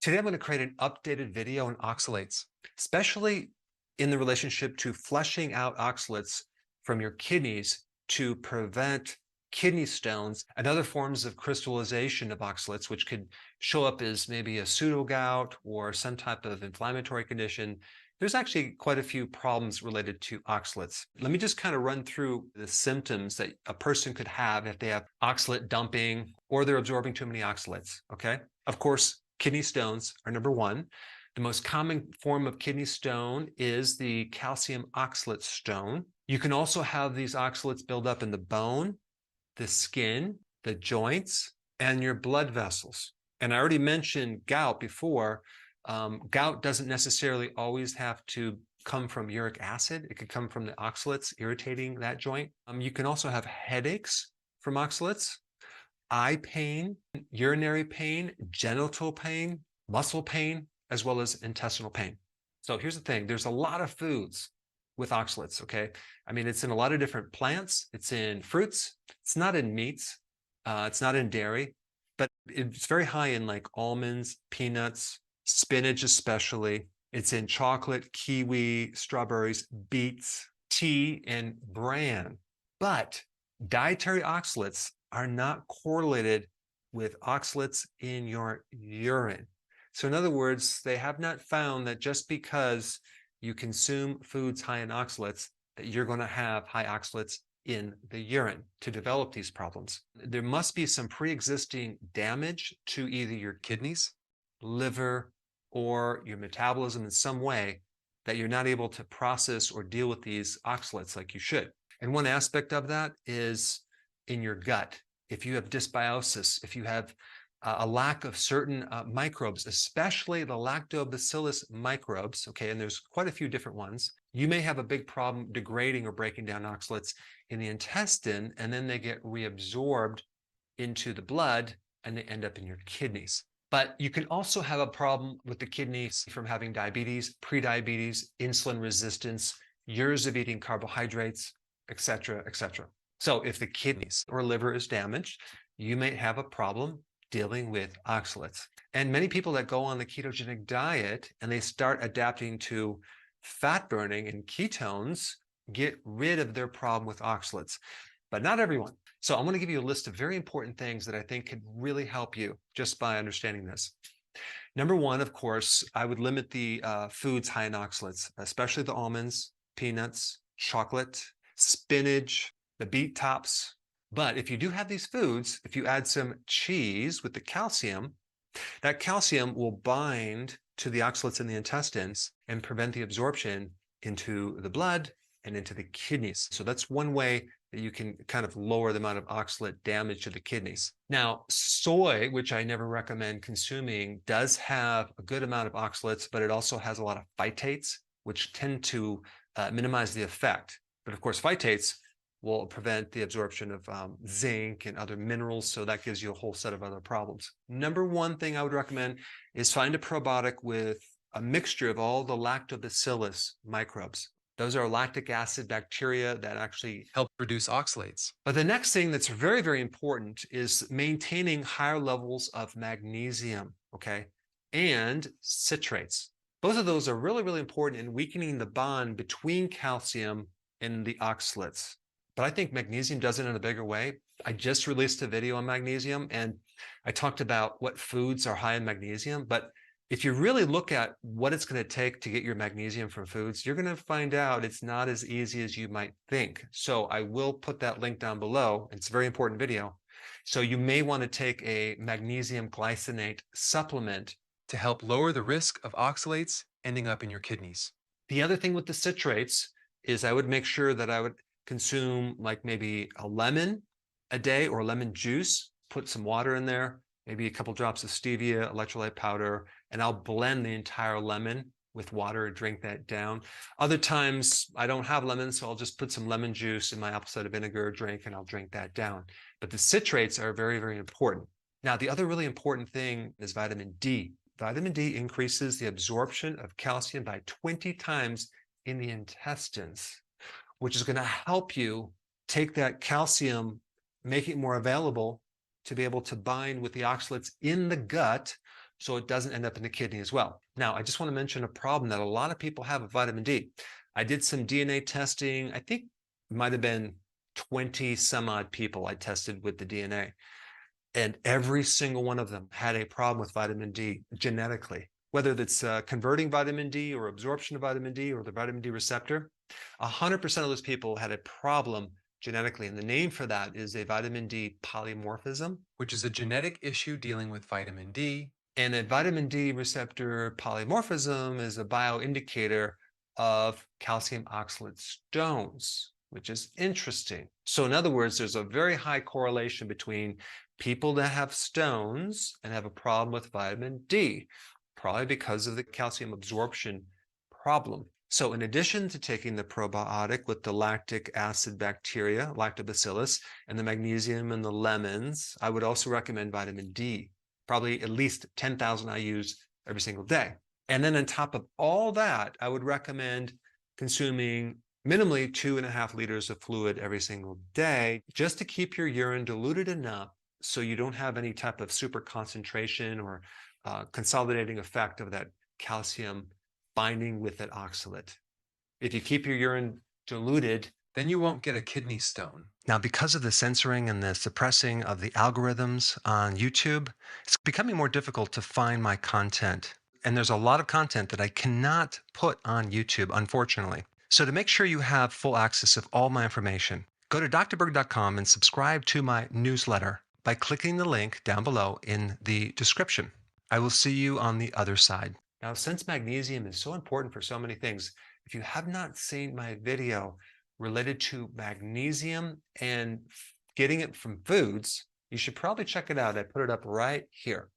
Today I'm going to create an updated video on oxalates, especially in the relationship to flushing out oxalates from your kidneys to prevent kidney stones and other forms of crystallization of oxalates, which could show up as maybe a pseudogout or some type of inflammatory condition. There's actually quite a few problems related to oxalates. Let me just kind of run through the symptoms that a person could have if they have oxalate dumping or they're absorbing too many oxalates, okay? Of course, kidney stones are number one. The most common form of kidney stone is the calcium oxalate stone. You can also have these oxalates build up in the bone, the skin, the joints, and your blood vessels. And I already mentioned gout before. Gout doesn't necessarily always have to come from uric acid. It could come from the oxalates irritating that joint. You can also have headaches from oxalates, eye pain, urinary pain, genital pain, muscle pain, as well as intestinal pain. So here's the thing. There's a lot of foods with oxalates, okay? I mean, it's in a lot of different plants. It's in fruits. It's not in meats. It's not in dairy, but it's very high in like almonds, peanuts, spinach especially. It's in chocolate, kiwi, strawberries, beets, tea, and bran. But dietary oxalates are not correlated with oxalates in your urine. So in other words, they have not found that just because you consume foods high in oxalates, that you're going to have high oxalates in the urine to develop these problems. There must be some pre-existing damage to either your kidneys, liver, or your metabolism in some way that you're not able to process or deal with these oxalates like you should. And one aspect of that is in your gut. If you have dysbiosis, if you have a lack of certain microbes, especially the lactobacillus microbes, okay, and there's quite a few different ones, you may have a big problem degrading or breaking down oxalates in the intestine, and then they get reabsorbed into the blood and they end up in your kidneys. But you can also have a problem with the kidneys from having diabetes, prediabetes, insulin resistance, years of eating carbohydrates, etc., etc. So if the kidneys or liver is damaged, you may have a problem dealing with oxalates. And many people that go on the ketogenic diet and they start adapting to fat burning and ketones get rid of their problem with oxalates, but not everyone. So I'm going to give you a list of very important things that I think could really help you just by understanding this. Number one, of course, I would limit the foods high in oxalates, especially the almonds, peanuts, chocolate, spinach, the beet tops. But if you do have these foods, if you add some cheese with the calcium, that calcium will bind to the oxalates in the intestines and prevent the absorption into the blood and into the kidneys. So that's one way that you can kind of lower the amount of oxalate damage to the kidneys. Now, soy, which I never recommend consuming, does have a good amount of oxalates, but it also has a lot of phytates, which tend to minimize the effect. But of course, phytates will prevent the absorption of zinc and other minerals, so that gives you a whole set of other problems. Number one thing I would recommend is find a probiotic with a mixture of all the lactobacillus microbes. Those are lactic acid bacteria that actually help produce oxalates. But the next thing that's very, very important is maintaining higher levels of magnesium, okay, and citrates. Both of those are really, really important in weakening the bond between calcium and the oxalates. But I think magnesium does it in a bigger way. I just released a video on magnesium, and I talked about what foods are high in magnesium. But if you really look at what it's going to take to get your magnesium from foods, you're going to find out it's not as easy as you might think. So I will put that link down below. It's a very important video. So you may want to take a magnesium glycinate supplement to help lower the risk of oxalates ending up in your kidneys. The other thing with the citrates is I would make sure that I would consume like maybe a lemon a day or lemon juice, put some water in there, maybe a couple drops of stevia, electrolyte powder, and I'll blend the entire lemon with water and drink that down. Other times I don't have lemons, so I'll just put some lemon juice in my apple cider vinegar drink and I'll drink that down. But the citrates are very, very important. Now, the other really important thing is vitamin D. Vitamin D increases the absorption of calcium by 20 times in the intestines, which is going to help you take that calcium, make it more available to be able to bind with the oxalates in the gut, so it doesn't end up in the kidney as well. Now, I just want to mention a problem that a lot of people have with vitamin D. I did some DNA testing. I think it might have been 20 some odd people I tested with the DNA. And every single one of them had a problem with vitamin D genetically, whether that's converting vitamin D or absorption of vitamin D or the vitamin D receptor. 100% of those people had a problem genetically. And the name for that is a vitamin D polymorphism, which is a genetic issue dealing with vitamin D. And a vitamin D receptor polymorphism is a bioindicator of calcium oxalate stones, which is interesting. So in other words, there's a very high correlation between people that have stones and have a problem with vitamin D, probably because of the calcium absorption problem. So in addition to taking the probiotic with the lactic acid bacteria, lactobacillus, and the magnesium and the lemons, I would also recommend vitamin D, probably at least 10,000 IUs every single day. And then on top of all that, I would recommend consuming minimally 2.5 liters of fluid every single day, just to keep your urine diluted enough so you don't have any type of super concentration or consolidating effect of that calcium binding with that oxalate. If you keep your urine diluted, then you won't get a kidney stone. Now, because of the censoring and the suppressing of the algorithms on YouTube, it's becoming more difficult to find my content. And there's a lot of content that I cannot put on YouTube, unfortunately. So to make sure you have full access of all my information, go to drberg.com and subscribe to my newsletter by clicking the link down below in the description. I will see you on the other side. Now, since magnesium is so important for so many things, if you have not seen my video related to magnesium and getting it from foods, you should probably check it out. I put it up right here.